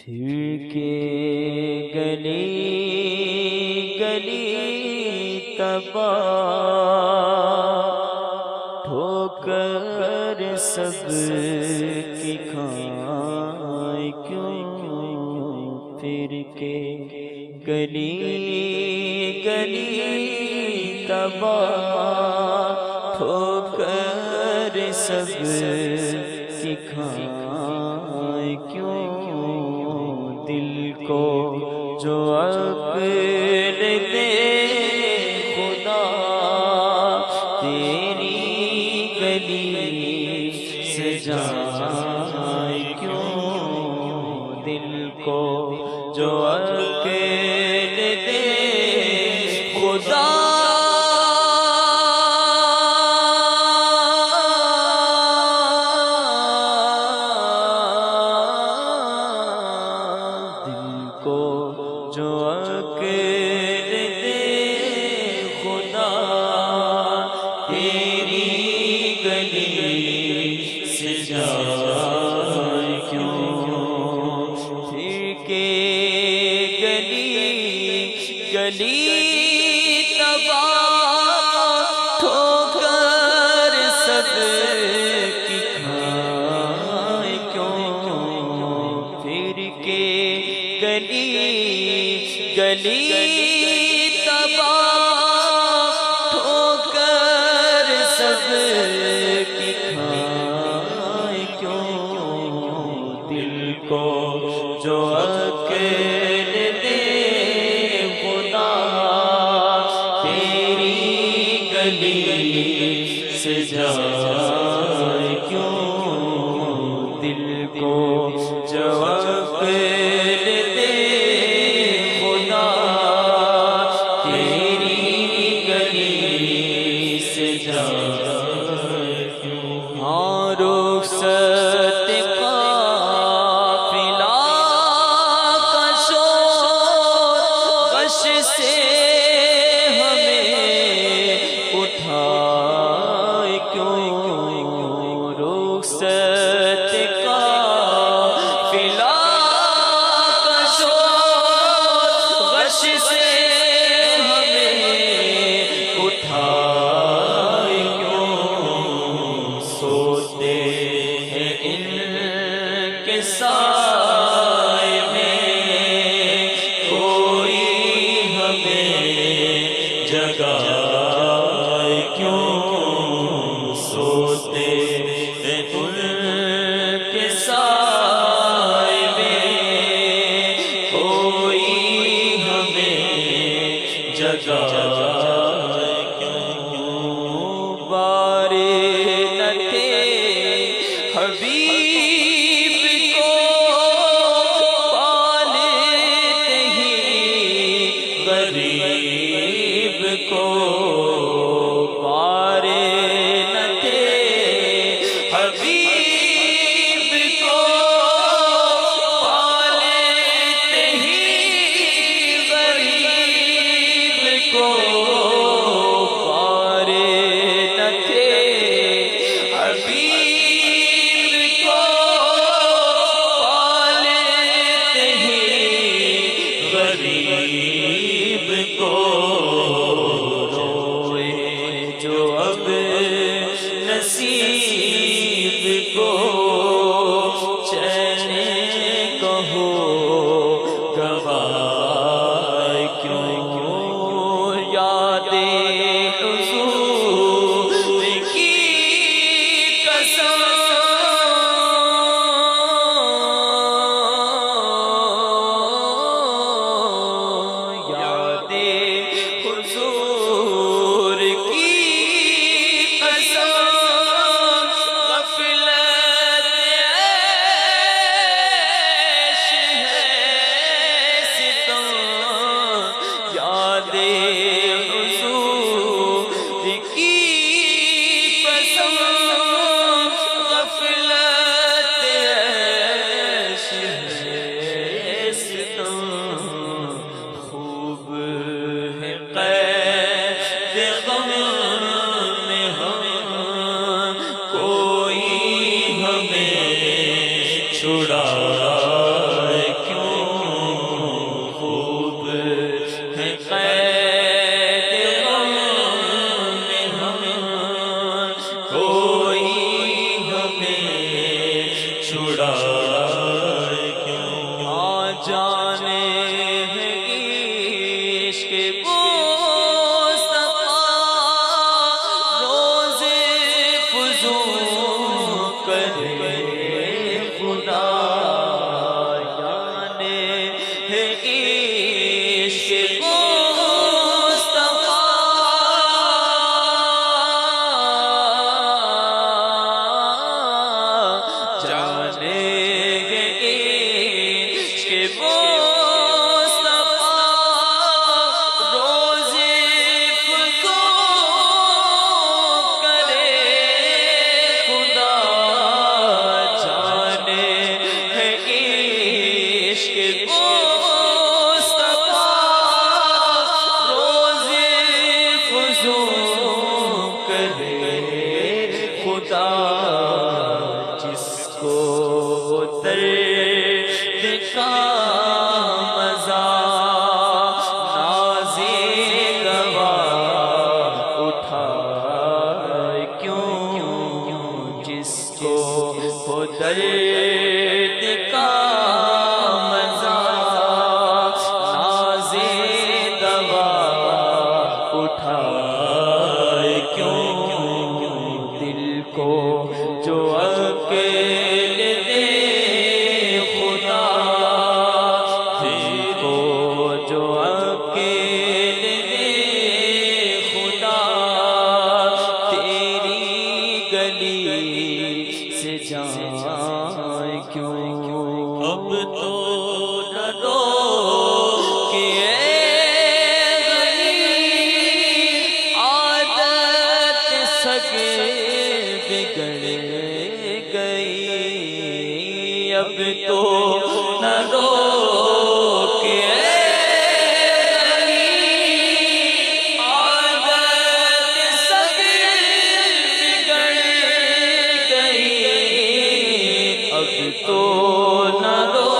پھر کے گلی گلی تباہ ٹھوکر سب کی کھائے کیوں، پھر کے گلی گلی تباہ ٹھوکر سب کی کھائے کیوں، دل کو جو عقل دے خدا تیری گلی سے جائے کیوں، دل کو جو عقل دے خدا جو عقل دے خدا تیری گلی سے جائے کیوں، پھر کے گلی گلی تباہ ٹھوکر سب کی کھائے کیوں، پھر کے گلی گلی تباہ ٹھوکر سب کی کھائے کیوں، دل کو جو عقل دے خدا تیری گلی سے جائے کیوں، دل کو جو عقل دے رخصت قافلہ کا شور غش سے ہمیں اٹھائے کیوں، رخصت قافلہ کا شور غش سے ہمیں اٹھائے کیوں، سوتے سائے میں کوئی ہمیں جگائے کیوں، سوتے ان کے سائے میں کوئی ہمیں جگائے کیوں، بارے نہ تھے حبیب غریب کو، بارے نہ تھے حبیب کو پالتے ہی غریب کو، بارے نہ تھے حبیب کو پالتے ہی غریب کو، روئے جو اب نصیب کو چین کہو گوائے کیوں، یاد حضور کی قسم درد کا مزہ ناز دوا اٹھائے کیوں دل کو جو عقل دے خدا، دل کو جو عقل دے خدا، تیری گلی سے جائے کیوں اب تو نہ رو کہ اے غنی عادت سگے بگڑ گئی، اب تو نہ رو کہ اے غنی عادت سگے بگڑ گئی، اب تو نہ رو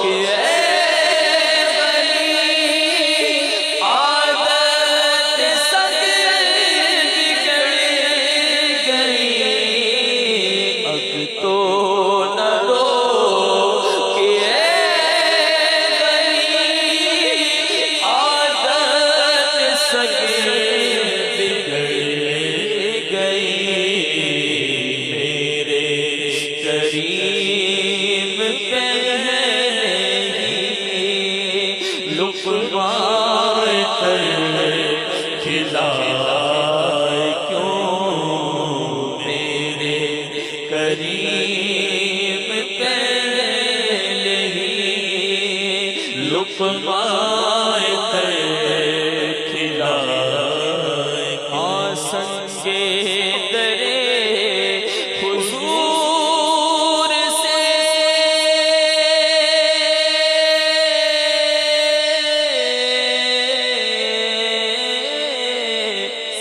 کہ اے غنی عادت سگے بگڑ گئی، اب تو نہ رو کہ اے غنی عادت سگے بگڑ گئی، میرے کریم پہلے ہی لقمہ تر کھلائے کیوں، میرے کریم پہلے ہی لقمہ تر کھلائے، آسنگے درے حضور سے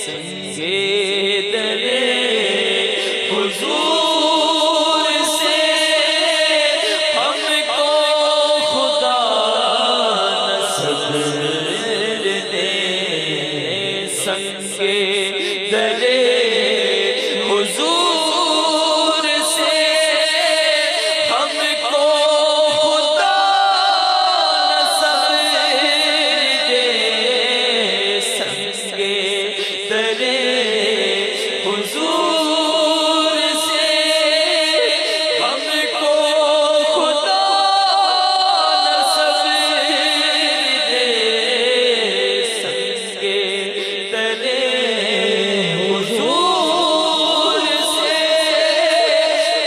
سنگے درے حضور سے ہم کو خدا نصب دے، سنگے درے حضور سے ہم کو خدا نصب دے، سنگے درے حضور سے ہم کو خدا نصب دے، سنگے درے حضور سے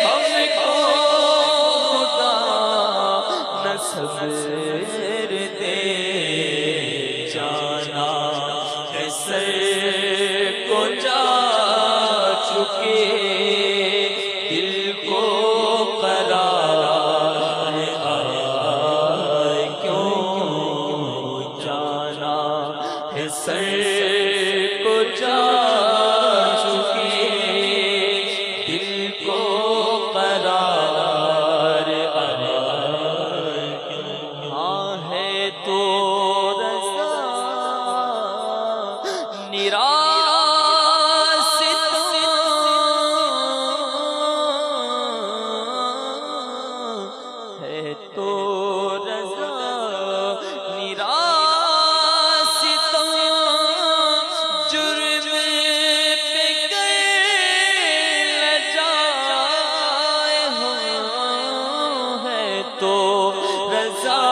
ہم کو خدا نصب دے، جانا ہے سر کو جا چکے دل کو قرار آئے کیوں، جانا ہے سر کو جا چکے دل کو قرار آئے کیوں، ہاں ہے تو رضا ہے تو رضا نراستہ، جرم پہ گر جائے ہوں، ہے تو رضا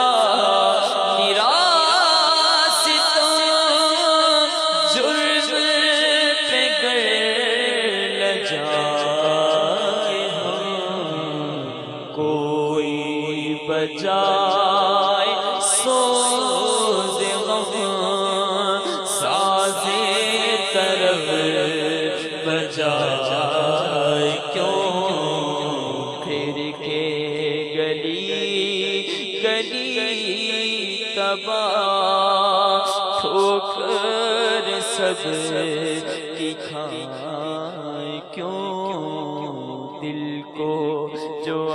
نراستہ، جرم پہ گر جائے ہوں، کوئی بجائے سوز غم ساز طرب بجائے کیوں پھر کے گلی گلی تباہ ٹھوکر سب کی کھائے کیوں دل کو جو